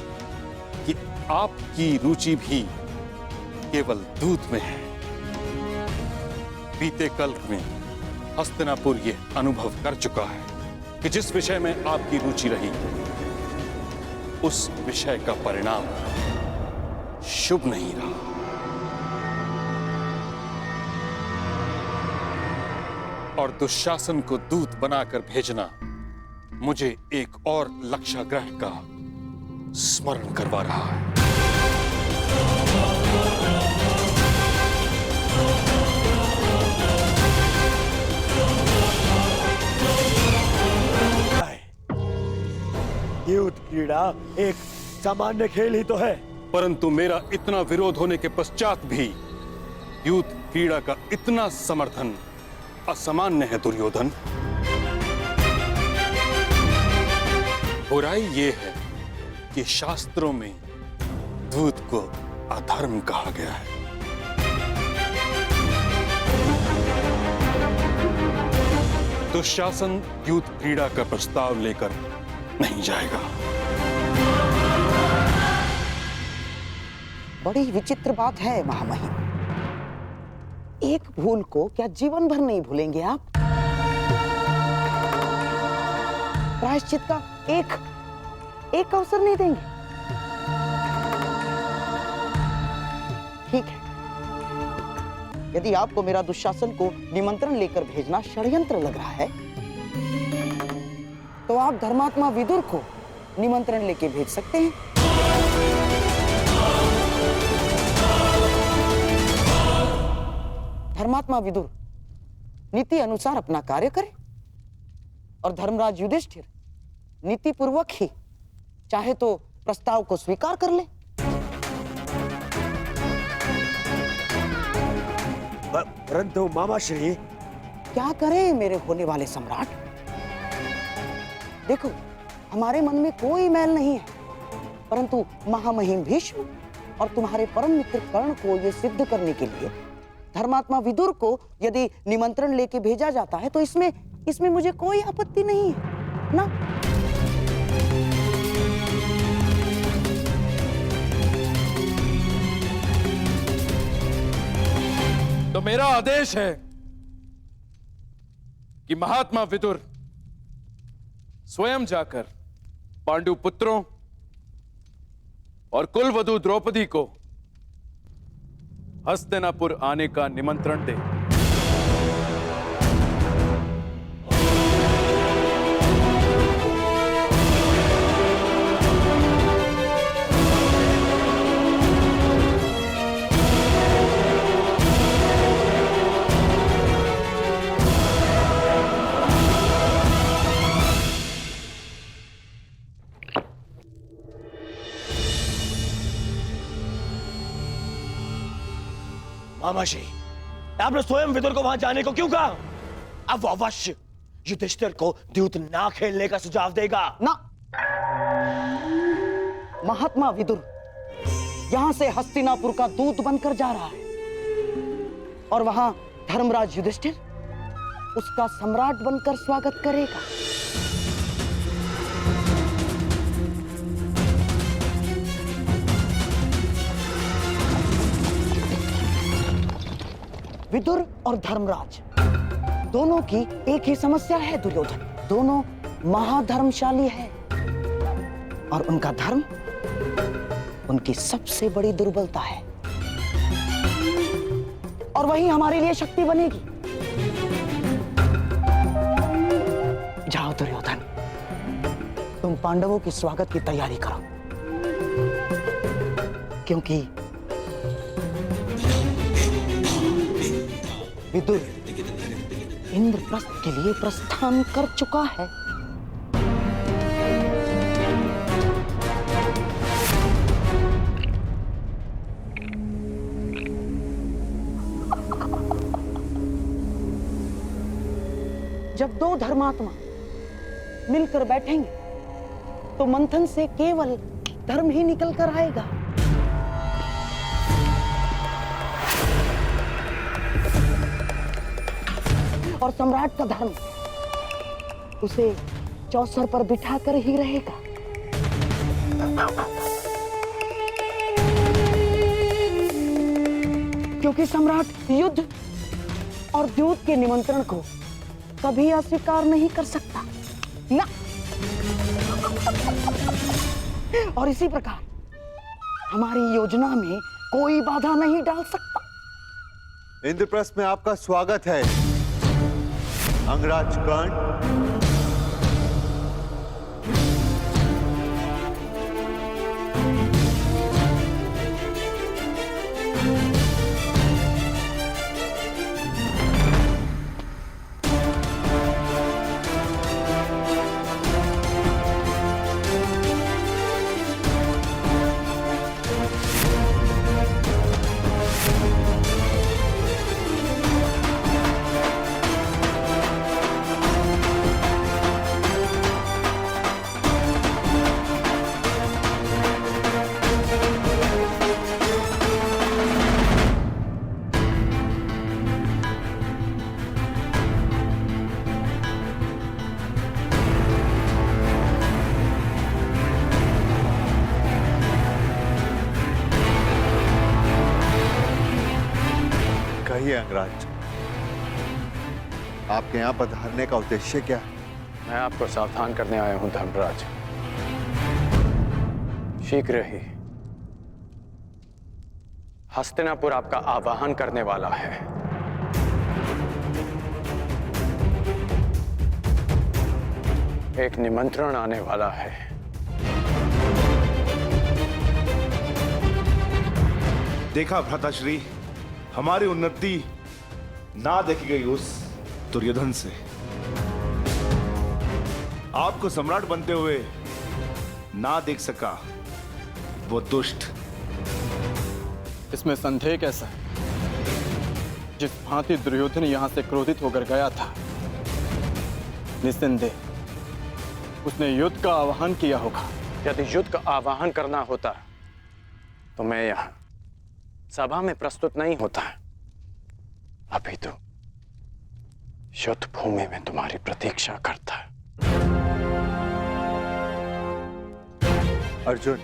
कि आपकी रुचि भी केवल दूध में है। बीते कल में हस्तिनापुर ये अनुभव कर चुका है कि जिस विषय में आपकी रुचि रही उस विषय का परिणाम शुभ नहीं रहा। और दुशासन को दूत बनाकर भेजना मुझे एक और लक्ष्याग्रह का स्मरण करवा रहा है। युद्ध क्रीड़ा एक सामान्य खेल ही तो है। परंतु मेरा इतना विरोध होने के पश्चात भी युद्ध क्रीड़ा का इतना समर्थन असामान्य है दुर्योधन। बुराई ये है आपके शास्त्रों में दूत को अधर्म कहा गया है। दुशासन दूत क्रीड़ा का प्रस्ताव लेकर नहीं जाएगा। बड़ी विचित्र बात है महामहिम। एक भूल को क्या जीवन भर नहीं भूलेंगे आप? प्रायश्चित का एक अवसर नहीं देंगे? ठीक है, यदि आपको मेरा दुशासन को निमंत्रण लेकर भेजना षड्यंत्र लग रहा है, तो आप धर्मात्मा विदुर को निमंत्रण लेके भेज सकते हैं। धर्मात्मा विदुर नीति अनुसार अपना कार्य करे और धर्मराज युधिष्ठिर नीति पूर्वक ही चाहे तो प्रस्ताव को स्वीकार कर ले। परंतु मामा श्री, क्या करें मेरे होने वाले सम्राट? देखो, हमारे मन में कोई मैल नहीं है, परंतु महामहिम भीष्म और तुम्हारे परम मित्र कर्ण को यह सिद्ध करने के लिए धर्मात्मा विदुर को यदि निमंत्रण लेके भेजा जाता है तो इसमें मुझे कोई आपत्ति नहीं है ना। तो मेरा आदेश है कि महात्मा विदुर स्वयं जाकर पांडु पुत्रों और कुलवधू द्रौपदी को हस्तिनापुर आने का निमंत्रण दे। मामाजी, आपने स्वयं विदुर को वहां जाने को क्यों कहा? अब वो अवश्य युधिष्ठिर को द्यूत ना खेलने का सुझाव देगा ना। महात्मा विदुर यहां से हस्तिनापुर का दूत बनकर जा रहा है और वहां धर्मराज युधिष्ठिर उसका सम्राट बनकर स्वागत करेगा। विदुर और धर्मराज दोनों की एक ही समस्या है दुर्योधन। दोनों महाधर्मशाली हैं और उनका धर्म उनकी सबसे बड़ी दुर्बलता है और वही हमारे लिए शक्ति बनेगी। जाओ दुर्योधन, तुम पांडवों के स्वागत की तैयारी करो, क्योंकि विदुर इंद्रप्रस्थ के लिए प्रस्थान कर चुका है। जब दो धर्मात्मा मिलकर बैठेंगे तो मंथन से केवल धर्म ही निकल कर आएगा। और सम्राट का धर्म उसे चौसर पर बिठाकर ही रहेगा। क्योंकि सम्राट युद्ध और द्यूत के निमंत्रण को कभी अस्वीकार नहीं कर सकता ना। और इसी प्रकार हमारी योजना में कोई बाधा नहीं डाल सकता। इंद्रप्रस्थ में आपका स्वागत है अंगराज कर्ण। कहिए अंगराज, आपके यहाँ पधारने का उद्देश्य क्या है? मैं आपको सावधान करने आया हूं धर्मराज। शीघ्र ही हस्तिनापुर आपका आवाहन करने वाला है। एक निमंत्रण आने वाला है। देखा भ्राताश्री, हमारी उन्नति ना देखी गई उस दुर्योधन से। आपको सम्राट बनते हुए ना देख सका वो दुष्ट। इसमें संदेह कैसा है? जिस भांति दुर्योधन यहां से क्रोधित होकर गया था, निस्संदेह उसने युद्ध का आह्वान किया होगा। यदि युद्ध का आह्वान करना होता तो मैं यहां सभा में प्रस्तुत नहीं होता। अभी तो युद्ध भूमि में तुम्हारी प्रतीक्षा करता है। अर्जुन,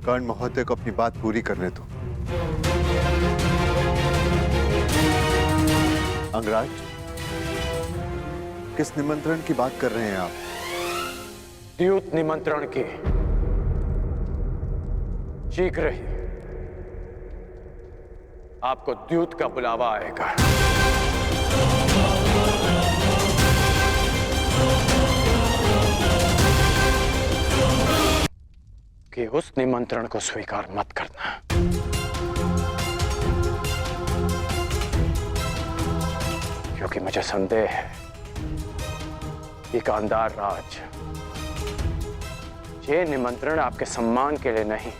कर्ण महोदय को अपनी बात पूरी करने दो। अंगराज, किस निमंत्रण की बात कर रहे हैं आप? द्यूत निमंत्रण की। शीघ्र ही आपको द्यूत का बुलावा आएगा। कि उस निमंत्रण को स्वीकार मत करना। क्योंकि मुझे संदेह है कि गांधार राज ये निमंत्रण आपके सम्मान के लिए नहीं,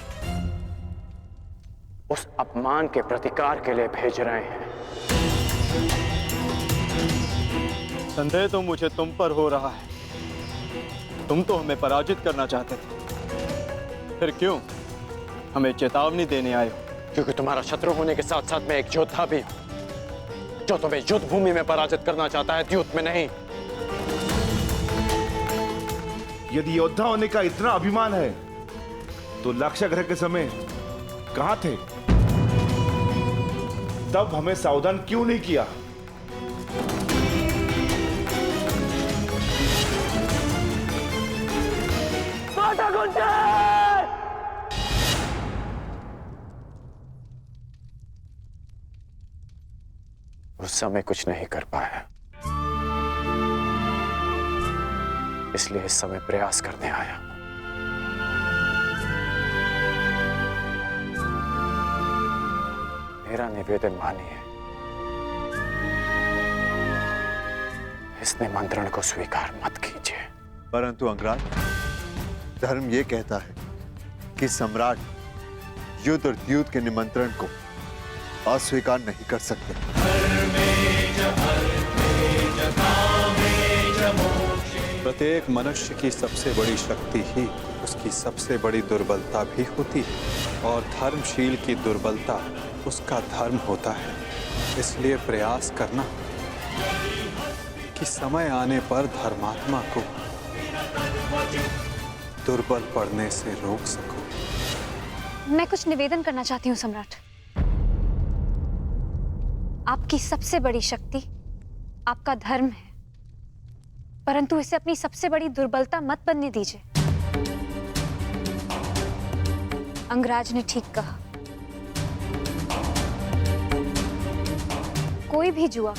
उस अपमान के प्रतिकार के लिए भेज रहे हैं। संदेह तो मुझे तुम पर हो रहा है। तुम तो हमें पराजित करना चाहते थे, फिर क्यों हमें चेतावनी देने आए हो? क्योंकि तुम्हारा शत्रु होने के साथ साथ मैं एक योद्धा भी हूं, जो तुम्हें युद्ध भूमि में पराजित करना चाहता है, द्यूत में नहीं। यदि योद्धा होने का इतना अभिमान है तो लाक्षागृह के समय कहां थे? तब हमें सावधान क्यों नहीं किया? उस समय कुछ नहीं कर पाया, इसलिए इस समय प्रयास करने आया। मेरा निवेदन मानिए, इस निमंत्रण को स्वीकार मत कीजिए। परंतु अंगराज, धर्म ये कहता है कि सम्राट युद्ध और द्यूत के निमंत्रण को अस्वीकार नहीं कर सकते। प्रत्येक मनुष्य की सबसे बड़ी शक्ति ही उसकी सबसे बड़ी दुर्बलता भी होती है, और धर्मशील की दुर्बलता उसका धर्म होता है। इसलिए प्रयास करना कि समय आने पर धर्मात्मा को दुर्बल पड़ने से रोक सको। मैं कुछ निवेदन करना चाहती हूँ सम्राट। आपकी सबसे बड़ी शक्ति आपका धर्म है, परंतु इसे अपनी सबसे बड़ी दुर्बलता मत बनने दीजिए। अंगराज ने ठीक कहा, कोई भी जुआ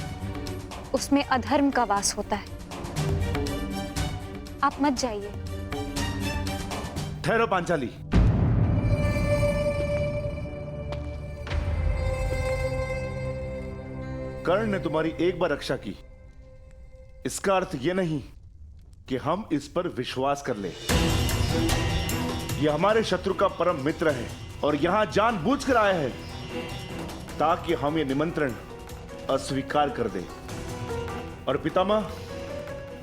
उसमें अधर्म का वास होता है। आप मत जाइए। ठहरो पांचाली। कर्ण ने तुम्हारी एक बार रक्षा की, इसका अर्थ यह नहीं कि हम इस पर विश्वास कर ले। यह हमारे शत्रु का परम मित्र है और यहां जानबूझकर आया है ताकि हम ये निमंत्रण अस्वीकार कर दें और पितामह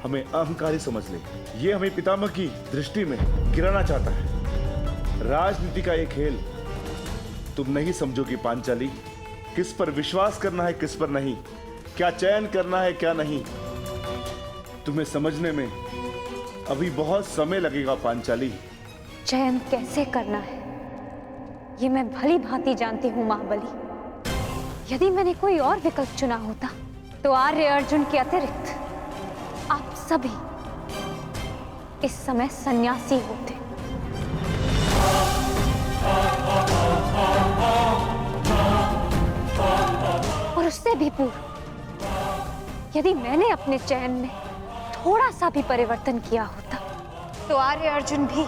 हमें अहंकारी समझ ले। यह हमें पितामह की दृष्टि में गिराना चाहता है। राजनीति का एक खेल तुम नहीं समझोगी पांचाली। किस पर विश्वास करना है, किस पर नहीं, क्या चयन करना है, क्या नहीं, तुम्हें समझने में अभी बहुत समय लगेगा पांचाली। चयन कैसे करना है ये मैं भली भांति जानती हूँ महाबली। यदि मैंने कोई और विकल्प चुना होता तो आर्य अर्जुन के अतिरिक्त आप सभी इस समय सन्यासी होते। और उससे भी पूर्व यदि मैंने अपने चयन में थोड़ा सा भी परिवर्तन किया होता तो आर्य अर्जुन भी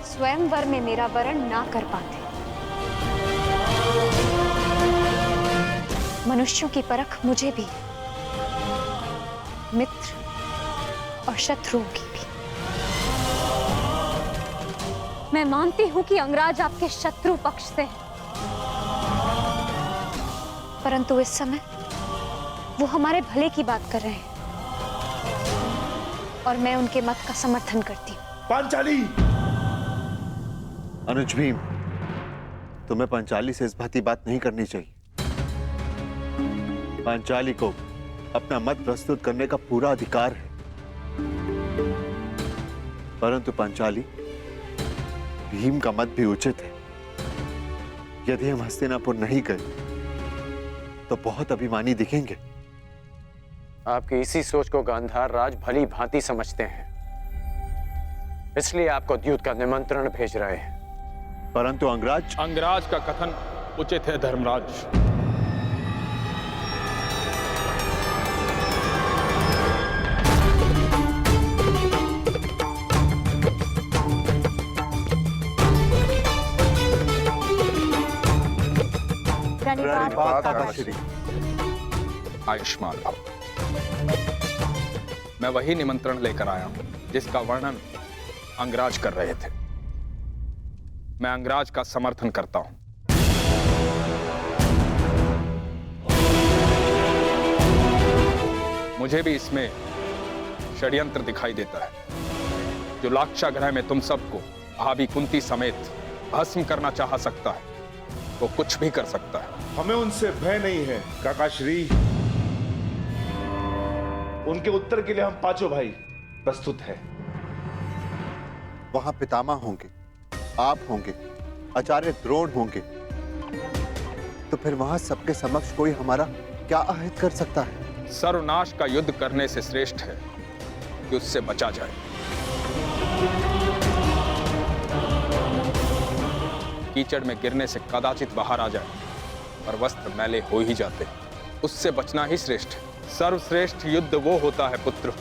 स्वयंवर में मेरा वरण ना कर पाते। मनुष्यों की परख मुझे भी, मित्र और शत्रुओं की भी। मैं मानती हूं कि अंगराज आपके शत्रु पक्ष से है, परंतु इस समय वो हमारे भले की बात कर रहे हैं और मैं उनके मत का समर्थन करती हूं। पांचाली! अनुज भीम, तुम्हें पांचाली से इस भांति बात नहीं करनी चाहिए। पांचाली को अपना मत प्रस्तुत करने का पूरा अधिकार है, परंतु पांचाली, भीम का मत भी उचित है। यदि हम हस्तिनापुर नहीं गए तो बहुत अभिमानी दिखेंगे। आपकी इसी सोच को गांधार राज भली भांति समझते हैं, इसलिए आपको द्यूत का निमंत्रण भेज रहे हैं। परंतु अंगराज का कथन उचित है धर्मराज। आयुष्मान भव। मैं वही निमंत्रण लेकर आया हूं जिसका वर्णन अंगराज कर रहे थे। मैं अंगराज का समर्थन करता हूं। मुझे भी इसमें षड्यंत्र दिखाई देता है। जो लाक्षागृह में तुम सबको भाभी कुंती समेत भस्म करना चाह सकता है, वो कुछ भी कर सकता है। हमें उनसे भय नहीं है काकाश्री। उनके उत्तर के लिए हम पांचों भाई प्रस्तुत हैं। वहां पितामह होंगे, आप होंगे, आचार्य द्रोण होंगे, तो फिर वहां सबके समक्ष कोई हमारा क्या अहित कर सकता है? सर्वनाश का युद्ध करने से श्रेष्ठ है कि उससे बचा जाए। कीचड़ में गिरने से कदाचित बाहर आ जाए और वस्त्र मैले हो ही जाते, उससे बचना ही श्रेष्ठ है। सर्वश्रेष्ठ युद्ध वो होता है पुत्र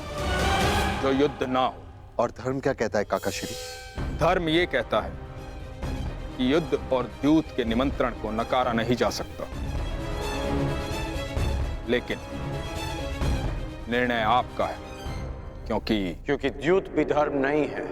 जो युद्ध ना हो। और धर्म क्या कहता है काकाश्री? धर्म ये कहता है कि युद्ध और द्यूत के निमंत्रण को नकारा नहीं जा सकता, लेकिन निर्णय आपका है, क्योंकि द्यूत भी धर्म नहीं है।